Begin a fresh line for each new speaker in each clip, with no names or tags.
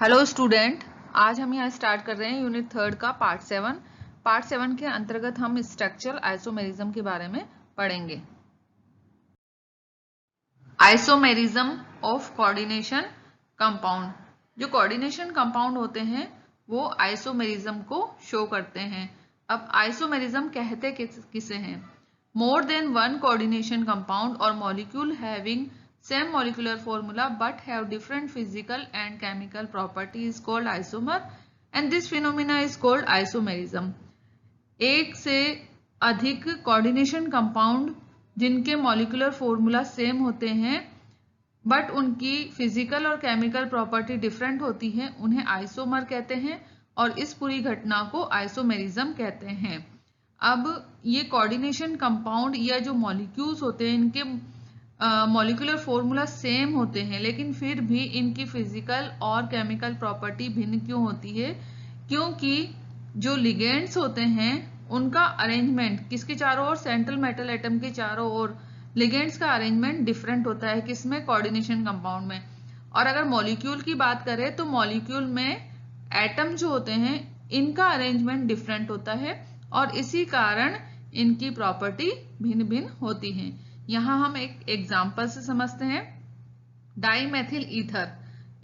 Hello student, आज हम यहाँ स्टार्ट कर रहे हैं यूनिट 3 का पार्ट 7। पार्ट 7 के अंतर्गत हम स्ट्रक्चरल आइसोमेरिज्म के बारे में पढ़ेंगे। Isomerism of coordination compound. जो कोऑर्डिनेशन कंपाउंड होते हैं वो आइसोमेरिज्म को शो करते हैं। अब आइसोमेरिज्म कहते किसे हैं? More than one coordination compound or molecule having same molecular formula but have different physical and chemical property is called isomer and this phenomena is called isomerism। एक से अधिक कोऑर्डिनेशन कंपाउंड जिनके मॉलिक्यूलर फॉर्मूला सेम होते हैं but उनकी physical और chemical property different होती है उन्हें आइसोमर कहते हैं और इस पूरी घटना को आइसोमेरिज्म कहते हैं। अब ये कोऑर्डिनेशन कंपाउंड या जो मॉलिक्यूल्स होते हैं इनके मॉलिक्यूलर फॉर्मूला सेम होते हैं लेकिन फिर भी इनकी फिजिकल और केमिकल प्रॉपर्टी भिन्न क्यों होती है? क्योंकि जो लिगेंड्स होते हैं उनका अरेंजमेंट किसके चारों ओर, सेंट्रल मेटल एटम के चारों ओर लिगेंड्स का अरेंजमेंट डिफरेंट होता है। किसमें? कोऑर्डिनेशन कंपाउंड में। और अगर मॉलिक्यूल की बात करें तो मॉलिक्यूल में एटम जो होते हैं इनका अरेंजमेंट डिफरेंट होता है और इसी कारण इनकी प्रॉपर्टी भिन्न भिन्न होती है। यहाँ हम एक एग्जाम्पल से समझते हैं। डाईमेथिल ईथर,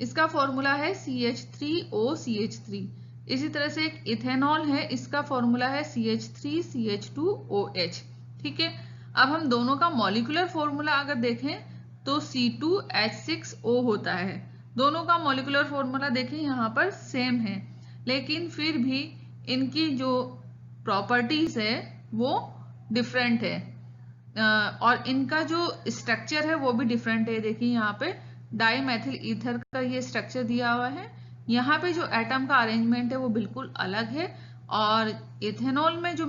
इसका फॉर्मूला है CH3OCH3। इसी तरह से एक इथेनॉल है, इसका फॉर्मूला है CH3CH2OH। ठीक है, अब हम दोनों का मॉलिक्यूलर फॉर्मूला अगर देखें तो C2H6O होता है। दोनों का मॉलिक्यूलर फॉर्मूला देखें यहाँ पर सेम है लेकिन फिर भी इनकी जो प्रॉपर्टीज है वो डिफरेंट है और इनका जो स्ट्रक्चर है वो भी डिफरेंट है। देखिए यहाँ पे डाईमेथिल ईथर का ये स्ट्रक्चर दिया हुआ है, यहाँ पे जो एटम का अरेंजमेंट है वो बिल्कुल अलग है और इथेनॉल में जो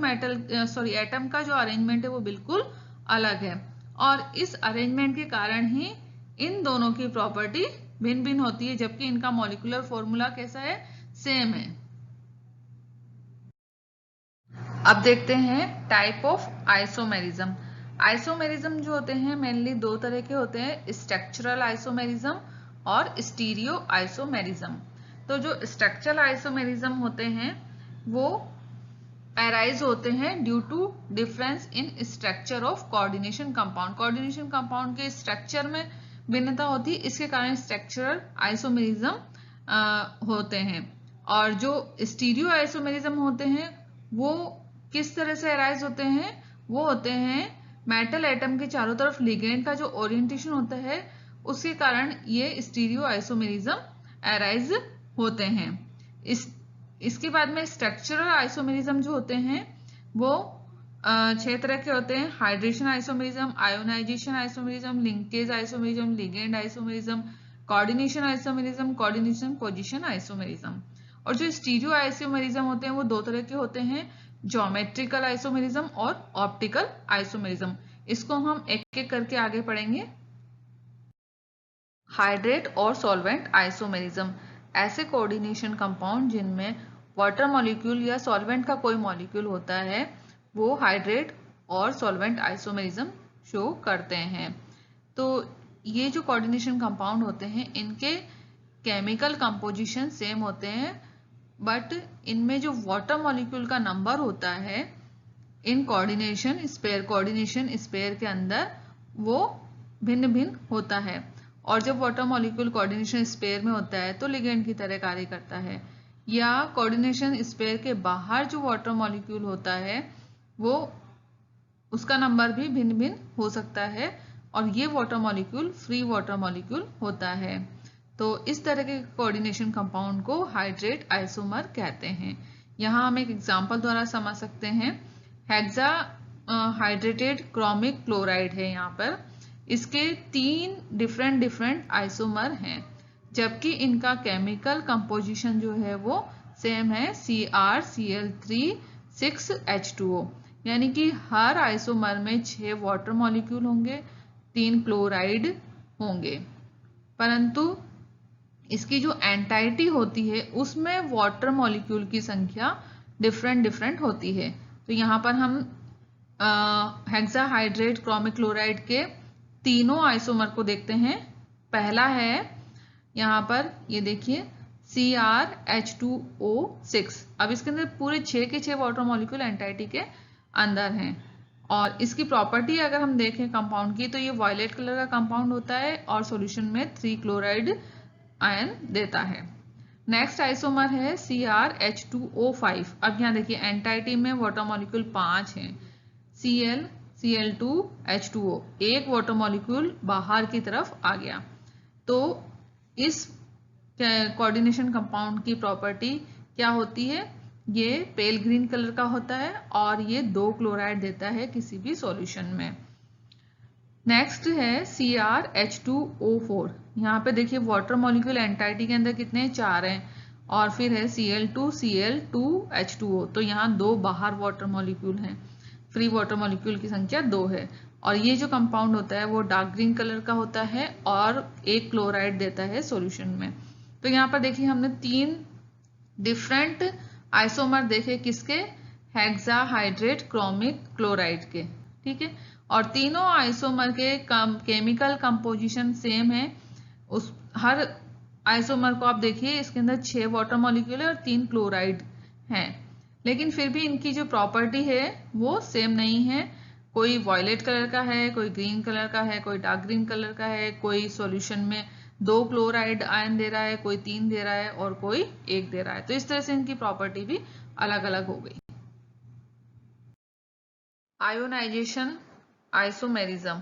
एटम का जो अरेंजमेंट है वो बिल्कुल अलग है और इस अरेंजमेंट के कारण ही इन दोनों की प्रॉपर्टी भिन्न भिन्न होती है जबकि इनका मॉलिक्यूलर फॉर्मूला कैसा है? सेम है। अब देखते हैं टाइप ऑफ आइसोमेरिज्म। आइसोमेरिज्म जो होते हैं मेनली दो तरह के होते हैं, स्ट्रक्चरल आइसोमेरिज्म और स्टीरियो आइसोमेरिज्म। तो जो स्ट्रक्चरल आइसोमेरिज्म होते हैं वो अराइज होते हैं due to difference in structure of coordination compound. Coordination compound के स्ट्रक्चर में भिन्नता होती है, इसके कारण स्ट्रक्चरल आइसोमेरिज्म होते हैं। और जो स्टीरियो आइसोमेरिज्म होते हैं वो किस तरह से अराइज होते हैं? वो होते हैं मेटल एटम के चारों तरफ लिगेंड का जो ओरिएंटेशन होता है उसके कारण ये स्टीरियो आइसोमेरिज्म अराइज होते हैं। इसके बाद में स्ट्रक्चरल आइसोमेरिज्म जो होते हैं वो 6 तरह के होते हैं। Hydration isomerism, ionization isomerism, linkage isomerism, ligand isomerism, coordination isomerism, coordination position isomerism. और जो स्टीरियो आइसोमेरिज्म होते हैं वो 2 तरह के होते हैं, ज्योमेट्रिकल आइसोमेरिज्म और ऑप्टिकल आइसोमेरिज्म। इसको हम एक एक करके आगे पढ़ेंगे। हाइड्रेट और सॉल्वेंट आइसोमेरिज्म, ऐसे कोऑर्डिनेशन कंपाउंड जिनमें वाटर मॉलिक्यूल या सॉल्वेंट का कोई मॉलिक्यूल होता है वो हाइड्रेट और सॉल्वेंट आइसोमेरिज्म शो करते हैं। तो ये जो कोऑर्डिनेशन कंपाउंड होते हैं इनके केमिकल कंपोजिशन सेम होते हैं बट इनमें जो वाटर मॉलिक्यूल का नंबर होता है इन कोऑर्डिनेशन स्पेयर के अंदर वो भिन्न भिन्न होता है। और जब वाटर मॉलिक्यूल कोऑर्डिनेशन स्पेयर में होता है तो लिगेंड की तरह कार्य करता है, या कोऑर्डिनेशन स्पेयर के बाहर जो वाटर मॉलिक्यूल होता है वो उसका नंबर भी भिन्न भिन्न हो सकता है और ये water molecule free water molecule होता है। तो इस तरह के कोऑर्डिनेशन कंपाउंड को हाइड्रेट आइसोमर कहते हैं। यहाँ हम एक एग्जांपल द्वारा समझ सकते हैं। हेक्सा हाइड्रेटेड क्रोमिक क्लोराइड है, यहाँ पर इसके 3 डिफरेंट आइसोमर हैं जबकि इनका केमिकल कंपोजिशन जो है वो सेम है, CrCl3 6H2O। यानी कि हर आइसोमर में 6 वाटर मॉलिक्यूल होंगे, 3 क्लोराइड होंगे, परंतु इसकी जो एंटाइटी होती है उसमें वाटर मॉलिक्यूल की संख्या डिफरेंट होती है। तो यहाँ पर हम हेक्साहाइड्रेट क्रोमिक क्लोराइड के तीनों आइसोमर को देखते हैं। पहला है यहाँ पर, ये देखिए CrH2O6। अब इसके अंदर पूरे 6 के 6 वाटर मॉलिक्यूल एंटाइटी के अंदर हैं। और इसकी प्रॉपर्टी अगर हम देखें कंपाउंड की, तो ये वायलेट कलर का कंपाउंड होता है और सॉल्यूशन में 3 क्लोराइड आयन देता है। नेक्स्ट आइसोमर है CrH2O5। अब यहाँ देखिए एंटाइटी में वाटर मॉलिक्यूल 5 हैं, Cl, Cl2, H2O, एक वाटर मॉलिक्यूल बाहर की तरफ आ गया। तो इस कोऑर्डिनेशन कंपाउंड की प्रॉपर्टी क्या होती है, ये पेल ग्रीन कलर का होता है और ये 2 क्लोराइड देता है किसी भी सॉल्यूशन में। नेक्स्ट है CrH2O4। यहाँ पे देखिए वाटर मॉलिक्यूल एंटाइटी के अंदर कितने 4 हैं और फिर है Cl2, Cl2, H2O। तो यहाँ 2 बाहर वाटर मॉलिक्यूल हैं, फ्री वाटर मॉलिक्यूल की संख्या 2 है। और ये जो कंपाउंड होता है वो डार्क ग्रीन कलर का होता है और 1 क्लोराइड देता है सॉल्यूशन में। तो यहाँ पर देखिए हमने 3 डिफरेंट आइसोमर देखे, किसके, हेक्साहाइड्रेट क्रोमिक क्लोराइड के, ठीक है। और तीनों आइसोमर के केमिकल कंपोजिशन सेम है। उस हर आइसोमर को आप देखिए इसके अंदर 6 वाटर मॉलिक्यूल है और 3 क्लोराइड हैं, लेकिन फिर भी इनकी जो प्रॉपर्टी है वो सेम नहीं है। कोई वॉयलेट कलर का है, कोई ग्रीन कलर का है, कोई डार्क ग्रीन कलर का है, कोई सॉल्यूशन में 2 क्लोराइड आयन दे रहा है, कोई 3 दे रहा है और कोई 1 दे रहा है। तो इस तरह से इनकी प्रॉपर्टी भी अलग अलग हो गई। Ionization isomerism.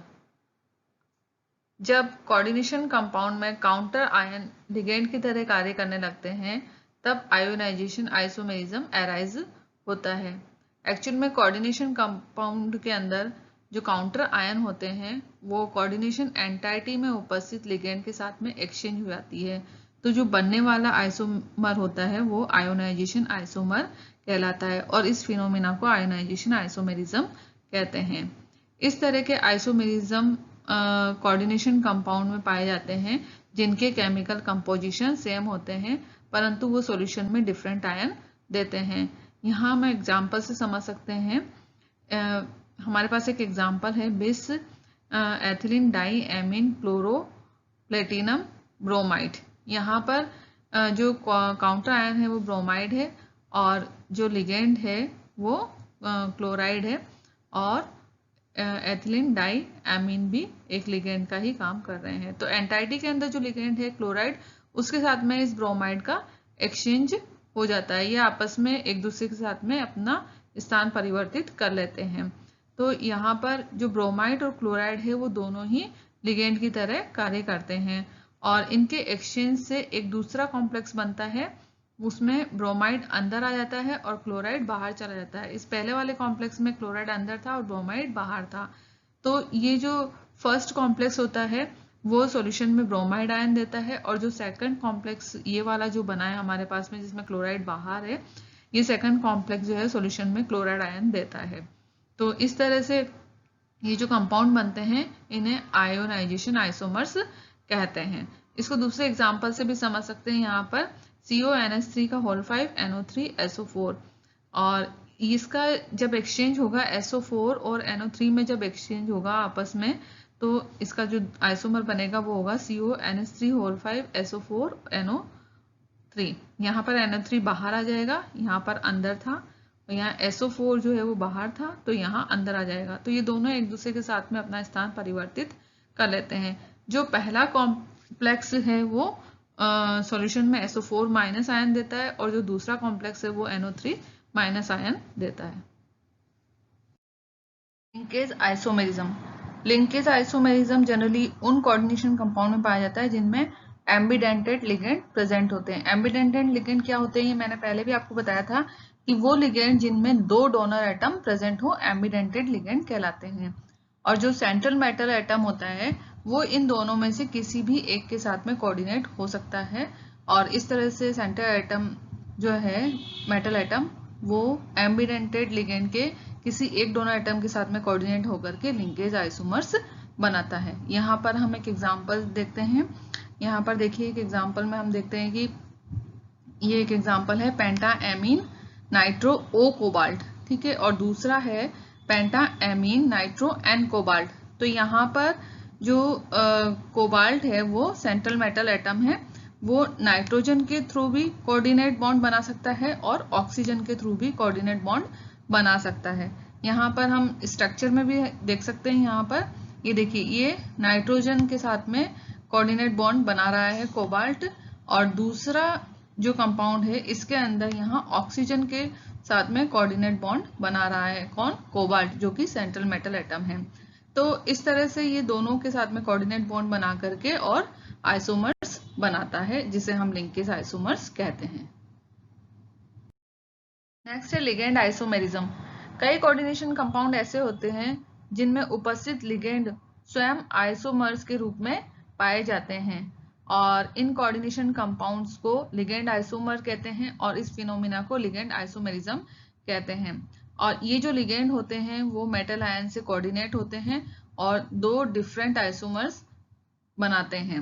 जब कोऑर्डिनेशन कंपाउंड में काउंटर आयन लिगेंड की तरह कार्य करने लगते हैं तब आयोनाइजेशन आइसोमेरिज्म अराइज होता है। एक्चुअल में कोऑर्डिनेशन कंपाउंड के अंदर जो काउंटर आयन होते हैं वो कोऑर्डिनेशन एंटाइटी में उपस्थित लिगेंड के साथ में एक्सचेंज हो जाती है। तो जो बनने वाला आइसोमर होता है वो आयोनाइजेशन आइसोमर कहलाता है और इस फिनोमिना को आयोनाइजेशन आइसोमेरिज्म कहते हैं। इस तरह के आइसोमेरिज्म कोऑर्डिनेशन कंपाउंड में पाए जाते हैं जिनके केमिकल कंपोजिशन सेम होते हैं परंतु वो सॉल्यूशन में डिफरेंट आयन देते हैं। यहाँ हम एग्जांपल से समझ सकते हैं। हमारे पास एक एग्जांपल है bis ethylene diamine chloro platinum bromide. यहाँ पर जो काउंटर आयन है वो ब्रोमाइड है और जो लिगेंड है वो क्लोराइड है और एथिलीन डाई एमीन भी एक लिगेंड का ही काम कर रहे हैं। तो एंटाइटी के अंदर जो लिगेंड है क्लोराइड, उसके साथ में इस ब्रोमाइड का एक्सचेंज हो जाता है। ये आपस में एक दूसरे के साथ में अपना स्थान परिवर्तित कर लेते हैं। तो यहाँ पर जो ब्रोमाइड और क्लोराइड है वो दोनों ही लिगेंड की तरह कार्य करते हैं और इनके एक्सचेंज से एक दूसरा कॉम्प्लेक्स बनता है, उसमें ब्रोमाइड अंदर आ जाता है और क्लोराइड बाहर चला जाता है। इस पहले वाले कॉम्प्लेक्स में क्लोराइड अंदर था और ब्रोमाइड बाहर था। तो ये जो फर्स्ट कॉम्प्लेक्स होता है वो सॉल्यूशन में ब्रोमाइड आयन देता है और जो सेकंड कॉम्प्लेक्स ये वाला जो बना है हमारे पास में जिसमें क्लोराइड बाहर है, ये सेकंड कॉम्प्लेक्स जो है सॉल्यूशन में क्लोराइड आयन देता है। तो इस तरह से ये जो कंपाउंड बनते हैं इन्हें आयोनाइजेशन आइसोमर्स कहते हैं। इसको दूसरे एग्जाम्पल से भी समझ सकते हैं। यहाँ पर CONH3 का होल 5 NO3 SO4 और इसका जब एक्सचेंज होगा SO4 और NO3 में जब एक्सचेंज होगा आपस में तो इसका जो आइसोमर बनेगा वो होगा CONH3 होल 5 SO4 NO3। यहाँ पर NO3 बाहर आ जाएगा, यहाँ पर अंदर था और यहाँ SO4 जो है वो बाहर था तो यहाँ अंदर आ जाएगा। तो ये दोनों एक दूसरे के साथ में अपना स्थान परिवर्तित कर लेते हैं। जो पहला कॉम्प्लेक्स है वो सॉल्यूशन में SO4 माइनस आयन देता है और जो दूसरा कॉम्प्लेक्स है वो NO3 माइनस आयन देता है। Linkage isomerism. Linkage isomerism generally उन कोऑर्डिनेशन कंपाउंड में पाया जाता है जिनमें एम्बिडेंटेड लिगेंड प्रेजेंट होते हैं। एम्बिडेंटेड लिगेंड क्या होते हैं ये मैंने पहले भी आपको बताया था कि वो लिगेंड जिनमें 2 डोनर एटम प्रेजेंट हो एम्बिडेंटेड लिगेंड कहलाते हैं। और जो सेंट्रल मेटल एटम होता है वो इन दोनों में से किसी भी एक के साथ में कोऑर्डिनेट हो सकता है और इस तरह से सेंट्रल एटम जो है मेटल एटम वो एम्बिडेंटेड लिगेंड के किसी एक डोनर एटम के साथ में कोऑर्डिनेट होकर के लिंकेज आइसोमर्स बनाता है। यहाँ पर हम एक एग्जांपल देखते हैं। यहाँ पर देखिए एक एग्जांपल में हम देखते हैं कि ये एक एग्जांपल है पेंटा एमीन नाइट्रो ओ कोबाल्ट, ठीक है, और दूसरा है पेंटा एमीन नाइट्रो एन कोबाल्ट। तो यहाँ पर जो कोबाल्ट है वो सेंट्रल मेटल एटम है वो नाइट्रोजन के थ्रू भी कोऑर्डिनेट बॉन्ड बना सकता है और ऑक्सीजन के थ्रू भी कोऑर्डिनेट बॉन्ड बना सकता है। यहाँ पर हम स्ट्रक्चर में भी देख सकते हैं, यहाँ पर ये देखिए, ये नाइट्रोजन के साथ में कोऑर्डिनेट बॉन्ड बना रहा है कोबाल्ट, और दूसरा जो कंपाउंड है इसके अंदर यहाँ ऑक्सीजन के साथ में कोऑर्डिनेट बॉन्ड बना रहा है, कौन? कोबाल्ट, जो कि सेंट्रल मेटल एटम है। तो इस तरह से ये दोनों के साथ में कोऑर्डिनेट बॉन्ड बना करके और आइसोमर्स बनाता है, जिसे हम लिंकेज आइसोमर्स कहते हैं। नेक्स्ट है लिगेंड आइसोमेरिज्म। कई कोऑर्डिनेशन कंपाउंड ऐसे होते हैं जिनमें उपस्थित लिगेंड स्वयं आइसोमर्स के रूप में पाए जाते हैं, और इन कोऑर्डिनेशन कंपाउंड्स को लिगेंड आइसोमर कहते हैं और इस फिनोमिना को लिगेंड आइसोमेरिज्म कहते हैं। और ये जो लिगेंड होते हैं वो मेटल आयन से कोऑर्डिनेट होते हैं और दो डिफरेंट आइसोमर्स बनाते हैं।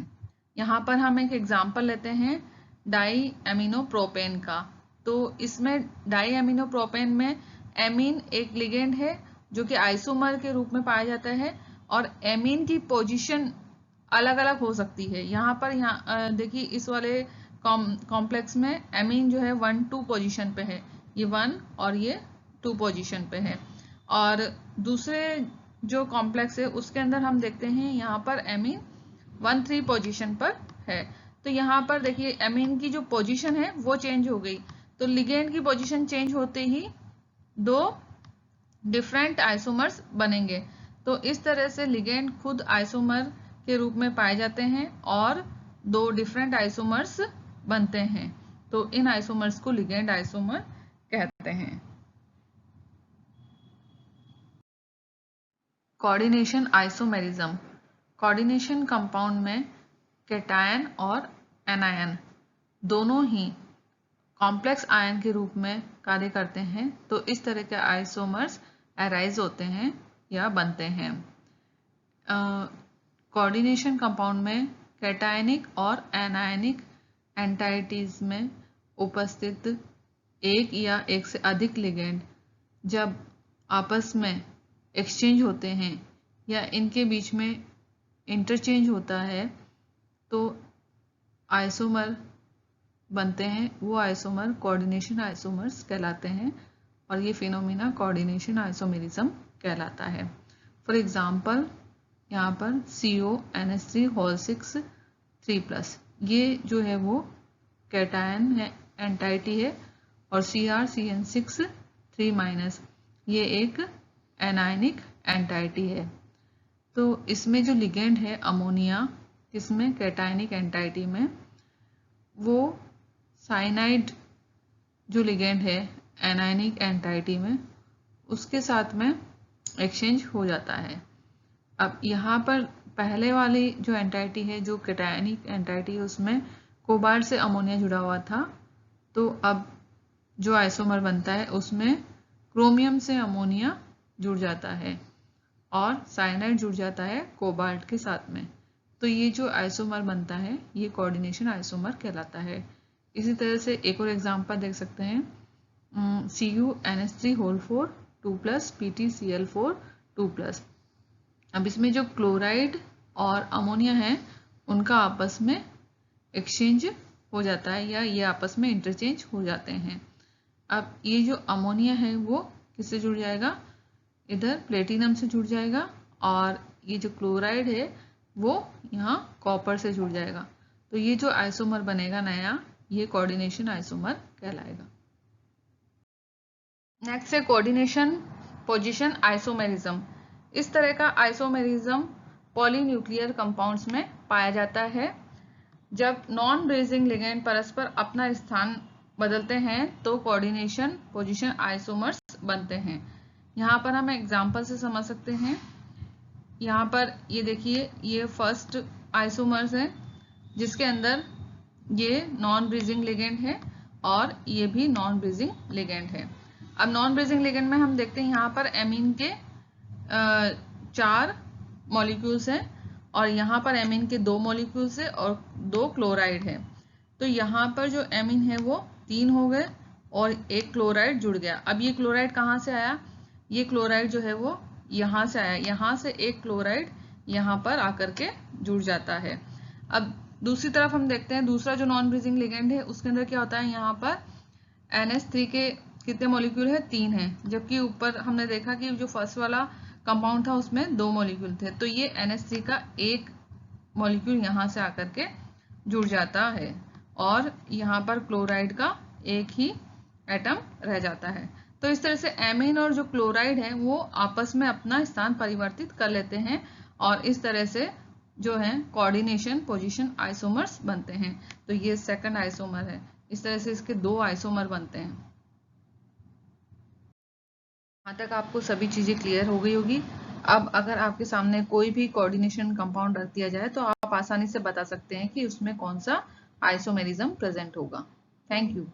यहाँ पर हम एक एग्जांपल लेते हैं डाई एमिनो प्रोपेन का। तो इसमें डाई एमिनो प्रोपेन में एमीन एक लिगेंड है जो कि आइसोमर के रूप में पाया जाता है, और एमीन की पोजीशन अलग अलग हो सकती है। यहाँ पर देखिए, इस वाले कॉम्प्लेक्स में एमीन जो है 1-2 पोजीशन पे है, ये 1 और ये 2 पोजीशन पे है, और दूसरे जो कॉम्प्लेक्स है उसके अंदर हम देखते हैं यहाँ पर एमीन 1-3 पोजीशन पर है। तो यहाँ पर देखिए, एमीन की जो पोजीशन है वो चेंज हो गई, तो लिगेंड की पोजीशन चेंज होते ही दो डिफरेंट आइसोमर्स बनेंगे। तो इस तरह से लिगेंड खुद आइसोमर के रूप में पाए जाते हैं और दो डिफरेंट आइसोमर्स बनते हैं। तो इन आइसोमर्स को लिगेंड आइसोमर कहते हैं। Coordination isomerism. कोऑर्डिनेशन कंपाउंड में कैटायन और एनायन दोनों ही कॉम्प्लेक्स आयन के रूप में कार्य करते हैं, तो इस तरह के आइसोमर्स अराइज होते हैं या बनते हैं। कोऑर्डिनेशन कंपाउंड में कैटायनिक और एनायनिक एंटाइटीज में उपस्थित एक या एक से अधिक लिगेंड जब आपस में एक्सचेंज होते हैं या इनके बीच में इंटरचेंज होता है तो आइसोमर बनते हैं। वो आइसोमर कोऑर्डिनेशन आइसोमर्स कहलाते हैं और ये फिनोमिना कोऑर्डिनेशन आइसोमेरिज्म कहलाता है। फॉर एग्जांपल यहाँ पर CONH3 3+, ये जो है वो कैटायन है, एंटाइटी है, और CrCN6 3-, ये एक एनायनिक एंटाइटी है। तो इसमें जो लिगेंड है अमोनिया, इसमें कैटायनिक एंटाइटी में वो साइनाइड जो लिगेंड है एनायनिक एंटाइटी में, उसके साथ में एक्सचेंज हो जाता है। अब यहाँ पर पहले वाली जो एंटाइटी है, जो कैटायनिक एंटाइटी है, उसमें कोबाल्ट से अमोनिया जुड़ा हुआ था, तो अब जो आइसोमर बनता है उसमें क्रोमियम से अमोनिया जुड़ जाता है और साइनाइड जुड़ जाता है कोबाल्ट के साथ में। तो ये जो आइसोमर बनता है ये कोऑर्डिनेशन आइसोमर कहलाता है। इसी तरह से एक और एग्जांपल देख सकते हैं, CuNH3 2+ PtCl4 2+। अब इसमें जो क्लोराइड और अमोनिया है उनका आपस में एक्सचेंज हो जाता है या ये आपस में इंटरचेंज हो जाते हैं। अब ये जो अमोनिया है वो किससे जुड़ जाएगा, इधर प्लेटिनम से जुड़ जाएगा, और ये जो क्लोराइड है वो यहाँ कॉपर से जुड़ जाएगा। तो ये जो आइसोमर बनेगा नया, ये कोऑर्डिनेशन आइसोमर कहलाएगा। नेक्स्ट है कोऑर्डिनेशन पोजीशन आइसोमेरिज्म। इस तरह का आइसोमेरिज्म पॉलीन्यूक्लियर कंपाउंड्स में पाया जाता है। जब नॉन ब्रेजिंग लिगेंड परस्पर अपना स्थान बदलते हैं तो कोऑर्डिनेशन पोजीशन आइसोमर्स बनते हैं। यहाँ पर हम एग्जांपल से समझ सकते हैं। यहाँ पर ये देखिए, ये फर्स्ट आइसोमर्स है जिसके अंदर ये नॉन ब्रेजिंग लिगेंड है और ये भी नॉन ब्रेजिंग लिगेंड है। अब नॉन ब्रेजिंग लिगेंड में हम देखते हैं यहाँ पर एमीन के 4 मॉलिक्यूल्स हैं और यहाँ पर एमीन के 2 मॉलिक्यूल्स है और 2 क्लोराइड है। तो यहाँ पर जो एमीन है वो 3 हो गए और एक क्लोराइड जुड़ गया। अब ये क्लोराइड कहाँ से आया, ये क्लोराइड जो है वो यहाँ से आया, यहाँ से एक क्लोराइड यहाँ पर आकर के जुड़ जाता है। अब दूसरी तरफ हम देखते हैं दूसरा जो नॉन ब्रीजिंग लिगेंड है उसके अंदर क्या होता है, यहाँ पर NH3 के कितने मॉलिक्यूल है, 3 है, जबकि ऊपर हमने देखा कि जो फर्स्ट वाला कंपाउंड था उसमें 2 मॉलिक्यूल थे। तो ये NH3 का एक मॉलिक्यूल यहाँ से आकर के जुड़ जाता है और यहाँ पर क्लोराइड का एक ही एटम रह जाता है। तो इस तरह से एमीन और जो क्लोराइड है वो आपस में अपना स्थान परिवर्तित कर लेते हैं और इस तरह से जो है कोऑर्डिनेशन पोजीशन आइसोमर्स बनते हैं। तो ये सेकंड आइसोमर है। इस तरह से इसके 2 आइसोमर बनते हैं। यहाँ तक आपको सभी चीजें क्लियर हो गई होगी। अब अगर आपके सामने कोई भी कोऑर्डिनेशन कंपाउंड रख दिया जाए तो आप आसानी से बता सकते हैं कि उसमें कौन सा आइसोमेरिज्म प्रेजेंट होगा। Thank you.